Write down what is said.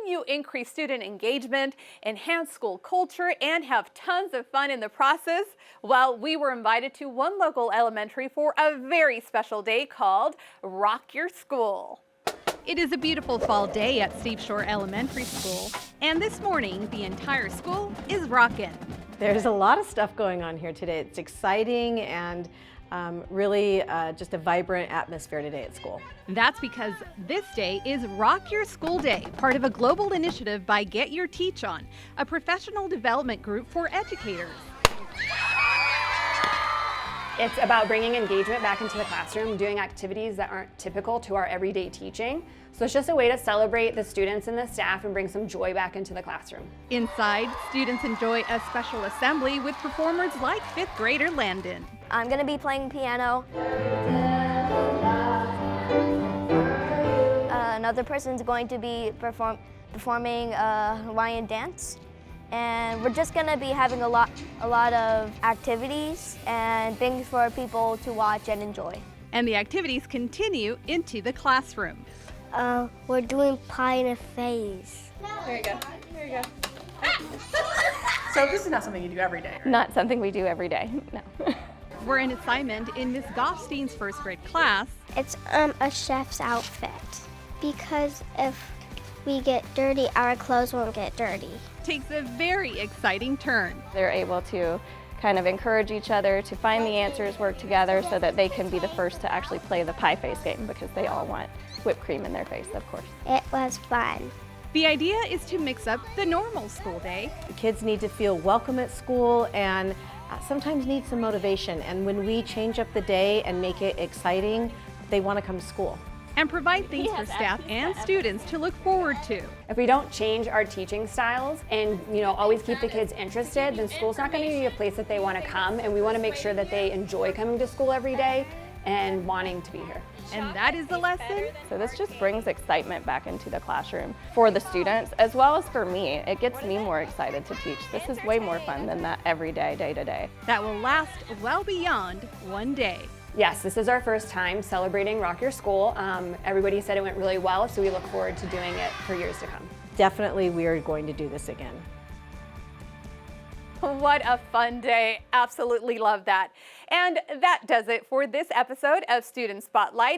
helping you increase student engagement, enhance school culture, and have tons of fun in the process? Well, we were invited to one local elementary for a very special day called Rock Your School. It is a beautiful fall day at Steve Schorr Elementary School, and this morning the entire school is rockin'. There's a lot of stuff going on here today. It's exciting and really just a vibrant atmosphere today at school. That's because this day is Rock Your School Day, part of a global initiative by Get Your Teach On, a professional development group for educators. It's about bringing engagement back into the classroom, doing activities that aren't typical to our everyday teaching. So it's just a way to celebrate the students and the staff and bring some joy back into the classroom. Inside, students enjoy a special assembly with performers like 5th grader Landon. I'm going to be playing piano. Another person's going to be performing Hawaiian dance. And we're just going to be having a lot of activities and things for people to watch and enjoy. And the activities continue into the classroom. We're doing pie in a phase. There you go. There you go. So this is not something you do every day, right? Not something we do every day, no. We're an assignment in Ms. Goffstein's 1st grade class. It's a chef's outfit, because if we get dirty, our clothes won't get dirty. Takes a very exciting turn. They're able to kind of encourage each other to find the answers, work together so that they can be the first to actually play the pie face game, because they all want whipped cream in their face, of course. It was fun. The idea is to mix up the normal school day. The kids need to feel welcome at school and sometimes need some motivation. And when we change up the day and make it exciting, they want to come to school. And provide things for staff and students to look forward to. If we don't change our teaching styles and always keep the kids interested, then school's not going to be a place that they want to come, and we want to make sure that they enjoy coming to school every day and wanting to be here. And that is the lesson. So this just brings excitement back into the classroom for the students as well as for me. It gets me more excited to teach. This is way more fun than that everyday, day to day. That will last well beyond one day. Yes, this is our first time celebrating Rock Your School. Everybody said it went really well, so we look forward to doing it for years to come. Definitely we are going to do this again. What a fun day. Absolutely love that. And that does it for this episode of Student Spotlight.